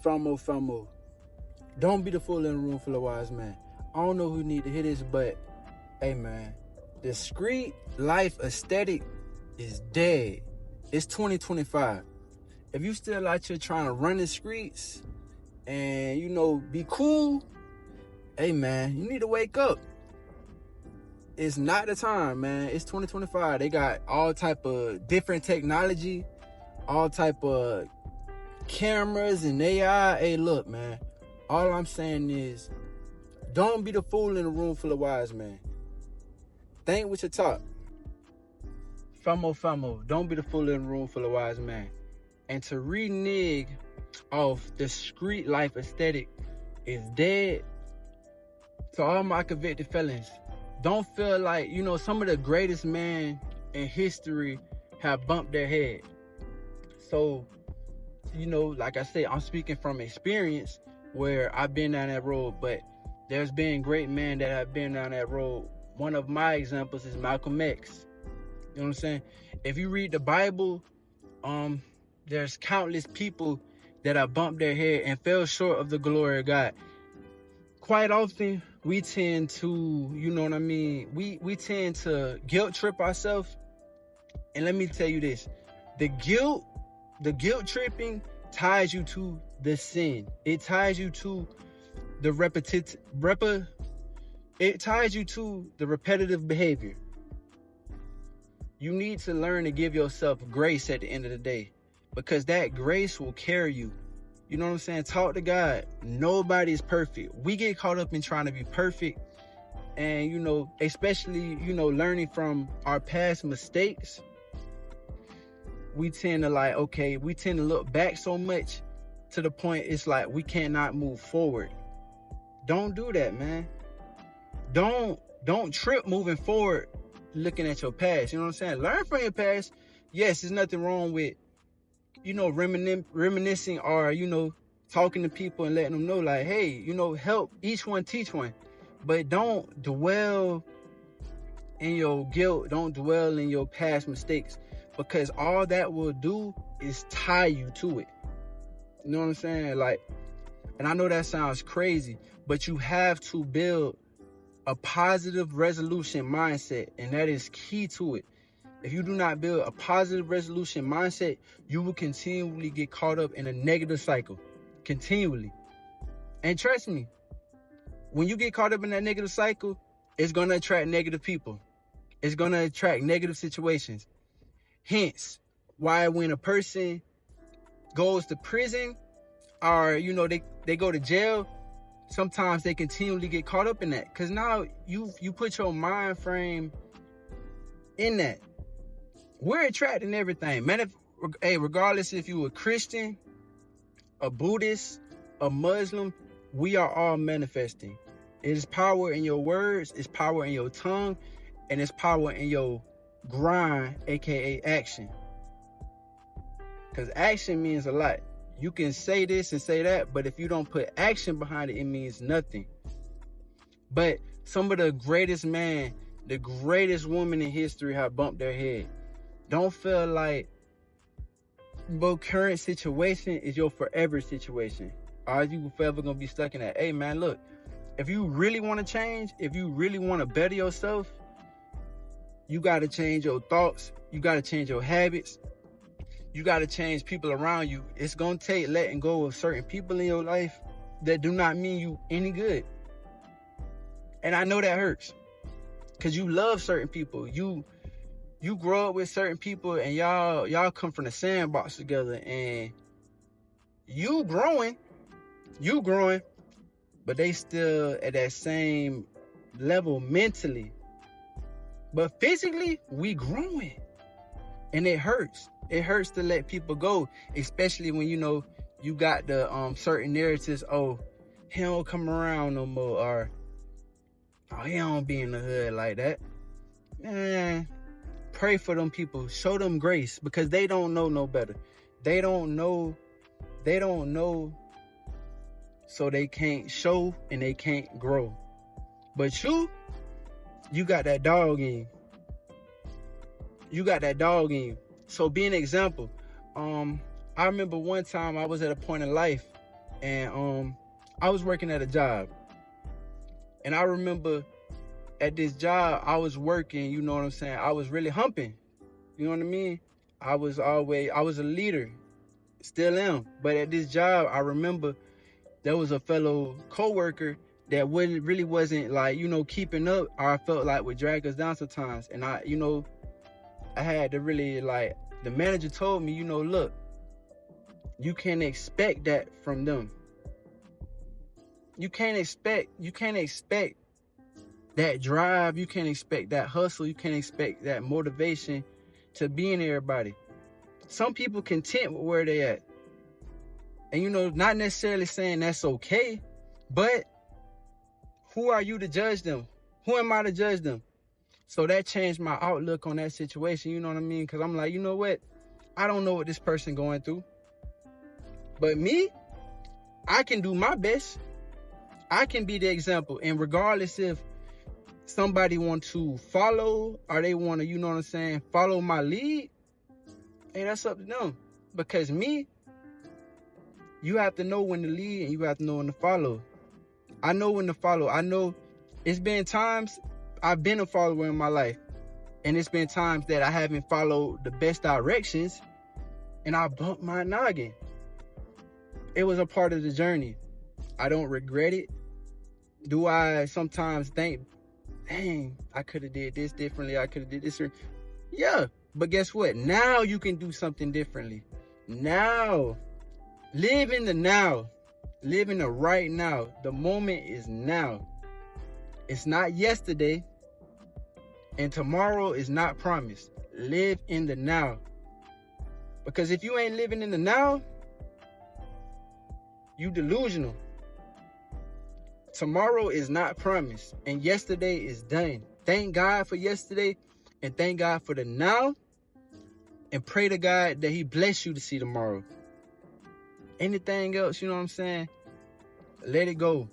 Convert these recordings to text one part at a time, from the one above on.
FOMO. Don't be the fool in a room full of wise men. I don't know who need to hear this, but hey man, the street life aesthetic is dead. It's 2025. If you still out here trying to run the streets and be cool, hey man, you need to wake up. It's not the time, man. It's 2025. They got all type of different technology, all type of cameras and AI. Hey, look, man. All I'm saying is, don't be the fool in a room full of wise men. Think with your talk. FOMO. Don't be the fool in a room full of wise men. And to renege off the street life aesthetic is dead. To all my convicted felons, don't feel like, some of the greatest men in history have bumped their head. So, like I said, I'm speaking from experience where I've been down that road, but there's been great men that have been down that road. One of my examples is Malcolm X. You know what I'm saying? If you read the Bible, there's countless people that have bumped their head and fell short of the glory of God. Quite often, we tend to, we tend to guilt trip ourselves. And let me tell you this, the guilt tripping ties you to the sin. It ties you to the repetitive behavior. You need to learn to give yourself grace at the end of the day, because that grace will carry you. You know what I'm saying? Talk to God. Nobody is perfect. We get caught up in trying to be perfect. And, especially, learning from our past mistakes. We tend to look back so much to the point it's like we cannot move forward. Don't do that, man. Don't trip moving forward looking at your past. You know what I'm saying? Learn from your past. Yes, there's nothing wrong with reminiscing or, talking to people and letting them know like, hey, help each one teach one. But don't dwell in your guilt. Don't dwell in your past mistakes, because all that will do is tie you to it. You know what I'm saying? And I know that sounds crazy, but you have to build a positive resolution mindset, and that is key to it. If you do not build a positive resolution mindset, you will continually get caught up in a negative cycle. Continually. And trust me, when you get caught up in that negative cycle, it's going to attract negative people. It's going to attract negative situations. Hence, why when a person goes to prison or, they go to jail, sometimes they continually get caught up in that. Because now you put your mind frame in that. We're attracting everything. Man, regardless if you're a Christian, a Buddhist, a Muslim, we are all manifesting. It is power in your words, it's power in your tongue, and it's power in your grind, aka action. Because action means a lot. You can say this and say that, but if you don't put action behind it, it means nothing. But some of the greatest men, the greatest women in history have bumped their head. Don't feel like your current situation is your forever situation, or you forever gonna be stuck in that. Hey man, look, if you really want to change, if you really want to better yourself, you got to change your thoughts. You got to change your habits. You got to change people around you. It's gonna take letting go of certain people in your life that do not mean you any good. And I know that hurts, because you love certain people. You grow up with certain people, and y'all come from the sandbox together, and you growing, but they still at that same level mentally. But physically, we growing, and it hurts. It hurts to let people go, especially when you got the certain narratives. Oh, he don't come around no more, or oh, he don't be in the hood like that. Man, pray for them people. Show them grace, because they don't know no better. They don't know, so they can't show and they can't grow. But you got that dog in you. So be an example. I remember one time I was at a point in life and I was working at a job. And I remember at this job, I was working, you know what I'm saying? I was really humping, you know what I mean? I was a leader, still am. But at this job, I remember there was a fellow coworker that really wasn't like, keeping up, or I felt like would drag us down sometimes. And I had to really, like, the manager told me, look, you can't expect that from them. You can't expect that drive. You can't expect that hustle. You can't expect that motivation to be in everybody. Some people content with where they at. And, not necessarily saying that's okay, but who are you to judge them? Who am I to judge them? So that changed my outlook on that situation, you know what I mean? Because I'm like, you know what? I don't know what this person going through. But me, I can do my best. I can be the example. And regardless if somebody want to follow or they want to, follow my lead, hey, that's up to them. Because me, you have to know when to lead and you have to know when to follow. I know when to follow. I know it's been times I've been a follower in my life. And it's been times that I haven't followed the best directions and I bumped my noggin. It was a part of the journey. I don't regret it. Do I sometimes think, dang, I could have did this differently. I could have did this. Yeah, but guess what? Now you can do something differently. Now, live in the now. Live in the right now. The moment is now. It's not yesterday. And tomorrow is not promised. Live in the now. Because if you ain't living in the now, you delusional. Tomorrow is not promised. And yesterday is done. Thank God for yesterday. And thank God for the now. And pray to God that he bless you to see tomorrow. Anything else, you know what I'm saying? Let it go.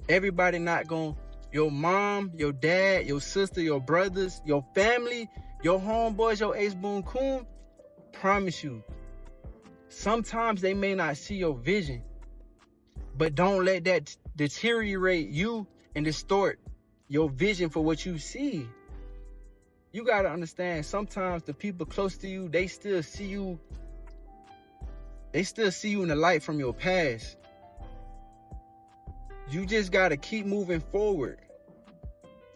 Everybody not going, your mom, your dad, your sister, your brothers, your family, your homeboys, your ace boon coon, promise you, sometimes they may not see your vision, but don't let that deteriorate you and distort your vision for what you see. You got to understand, sometimes the people close to you, they still see you in the light from your past. You just got to keep moving forward.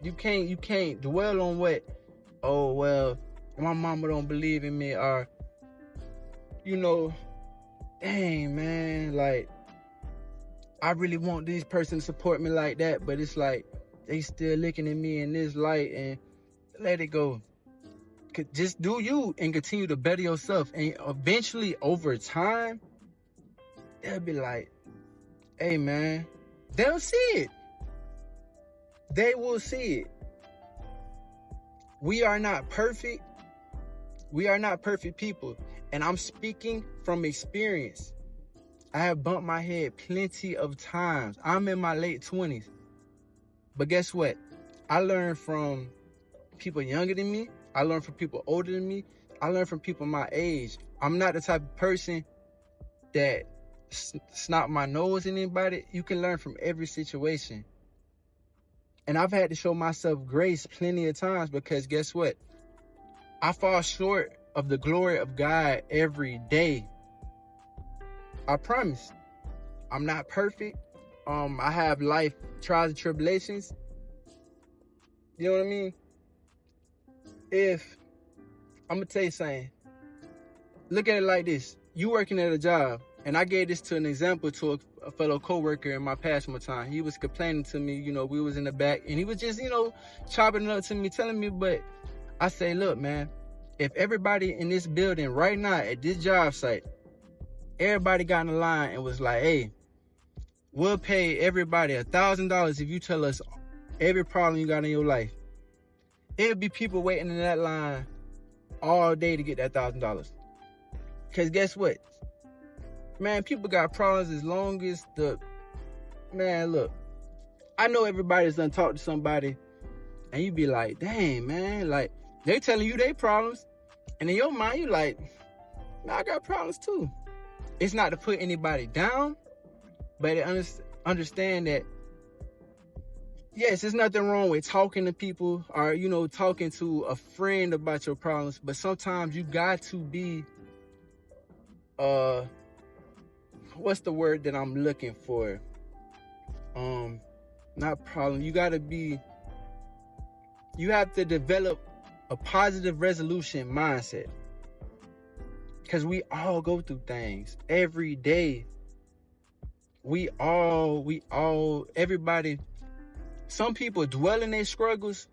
You can't dwell on what, oh, well, my mama don't believe in me, or, dang, man, like, I really want this person to support me like that, but it's like, they still looking at me in this light, and let it go. Just do you and continue to better yourself. And eventually, over time, they'll be like, hey, man, they'll see it. They will see it. We are not perfect. We are not perfect people. And I'm speaking from experience. I have bumped my head plenty of times. I'm in my late 20s. But guess what? I learned from people younger than me. I learned from people older than me. I learned from people my age. I'm not the type of person that snot my nose at anybody. You can learn from every situation. And I've had to show myself grace plenty of times, because guess what? I fall short of the glory of God every day. I promise. I'm not perfect. I have life trials and tribulations. You know what I mean? If I'm gonna tell you something, look at it like this. You working at a job, and I gave this to an example to a fellow coworker in my past one time. He was complaining to me, we was in the back, and he was just, chopping it up to me, telling me, but I say, look, man, if everybody in this building right now at this job site, everybody got in the line and was like, hey, we'll pay everybody $1,000 if you tell us every problem you got in your life. It'll be people waiting in that line all day to get that $1,000. Because guess what? Man, people got problems as long as man, look, I know everybody's done talked to somebody and you be like, dang, man, like, they telling you their problems. And in your mind, you like, man, I got problems too. It's not to put anybody down, but understand that, yes, there's nothing wrong with talking to people or, talking to a friend about your problems. But sometimes you got to be, what's the word that I'm looking for? Not problem. You have to develop a positive resolution mindset. Because we all go through things every day. Everybody, some people dwell in their struggles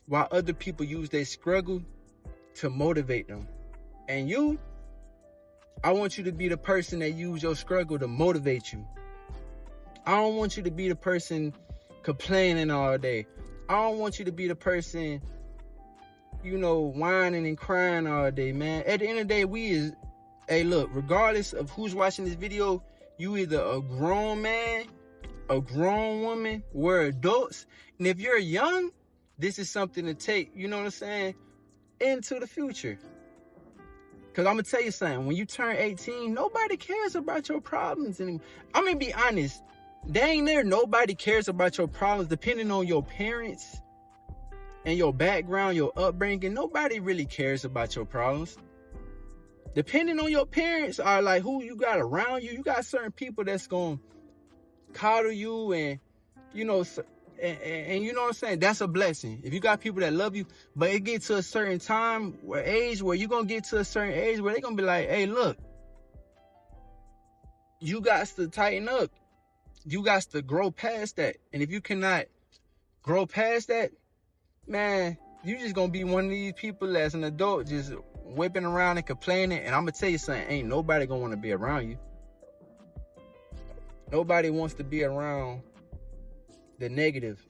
while other people use their struggle to motivate them. And I want you to be the person that use your struggle to motivate you. I don't want you to be the person complaining all day. I don't want you to be the person, whining and crying all day, man. At the end of the day, hey, look, regardless of who's watching this video, you either a grown man, a grown woman, we're adults. And if you're young, this is something to take, into the future. Because I'm going to tell you something. When you turn 18, nobody cares about your problems anymore. I'm going to be honest. Dang there, nobody cares about your problems. Depending on your parents and your background, your upbringing, nobody really cares about your problems. Depending on your parents are like who you got around you. You got certain people that's going to coddle you and, and you know what I'm saying? That's a blessing. If you got people that love you, but it gets to a certain time where you're going to get to a certain age where they're going to be like, hey, look, you got to tighten up. You got to grow past that. And if you cannot grow past that, man, you just going to be one of these people as an adult just whipping around and complaining. And I'm going to tell you something, ain't nobody going to want to be around you. Nobody wants to be around the negative.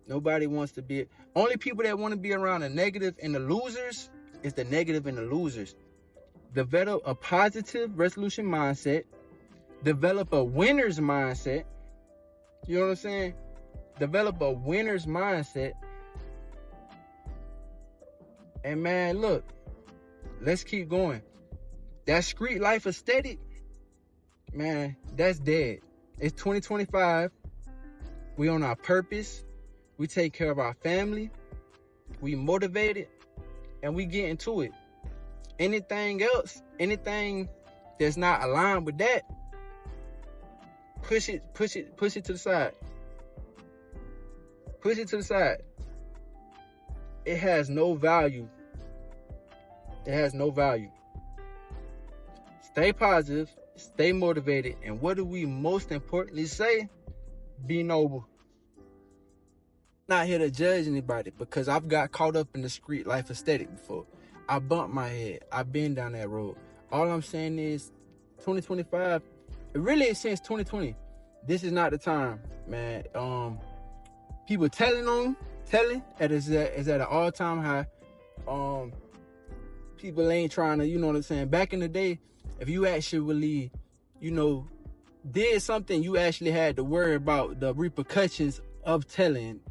Nobody wants to be. Only people that want to be around the negative and the losers is the negative and the losers. Develop a positive resolution mindset. Develop a winner's mindset. You know what I'm saying? Develop a winner's mindset. And man, look, let's keep going. That street life aesthetic, man, that's dead. It's 2025. We on our purpose. We take care of our family. We motivated, and we get into it. Anything else, anything that's not aligned with that, push it to the side. Push it to the side. It has no value. It has no value. Stay positive, stay motivated, and what do we most importantly say? Be noble. Not here to judge anybody, because I've got caught up in the street life aesthetic before. I bumped my head. I've been down that road. All I'm saying is 2025, really since 2020, this is not the time, man. People telling is at an all-time high. People ain't trying to, you know what I'm saying? Back in the day, if you actually, did something, you actually had to worry about the repercussions of telling.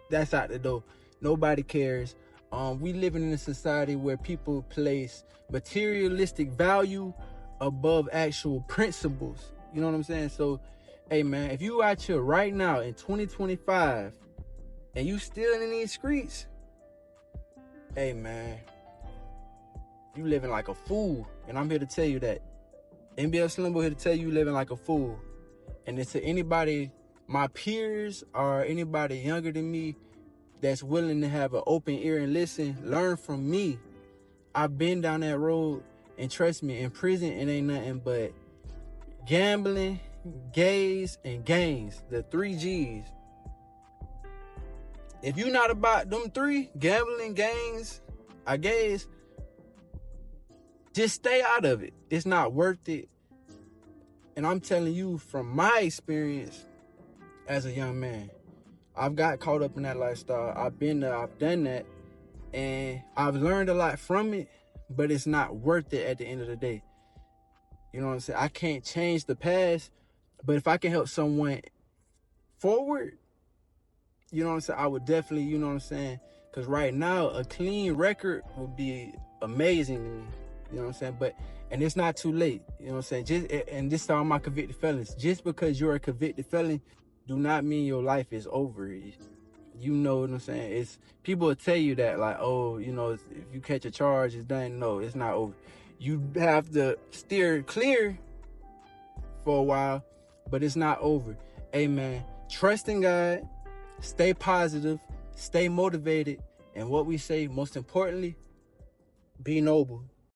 That's out the door. Nobody cares. We living in a society where people place materialistic value above actual principles. You know what I'm saying? So, hey man, if you out here right now in 2025 and you still in these streets, hey man, you living like a fool. And I'm here to tell you that. NBL Slimbo here to tell you living like a fool. And it's to anybody, my peers or anybody younger than me that's willing to have an open ear and listen, learn from me. I've been down that road, and trust me, in prison it ain't nothing but gambling, gays, and gangs. The 3 G's. If you're not about them 3, gambling, gangs, or gays, just stay out of it. It's not worth it. And I'm telling you from my experience as a young man, I've got caught up in that lifestyle. I've been there, I've done that, and I've learned a lot from it, but it's not worth it at the end of the day. You know what I'm saying? I can't change the past, but if I can help someone forward, you know what I'm saying, I would definitely, you know what I'm saying? Because right now, a clean record would be amazing to me. You know what I'm saying? But And it's not too late. You know what I'm saying? And this is all my convicted felons. Just because you're a convicted felon, do not mean your life is over. You know what I'm saying? It's people will tell you that, like, oh, you know, if you catch a charge, it's done. No, it's not over. You have to steer clear for a while, but it's not over. Amen. Trust in God, stay positive, stay motivated, and what we say, most importantly, be noble.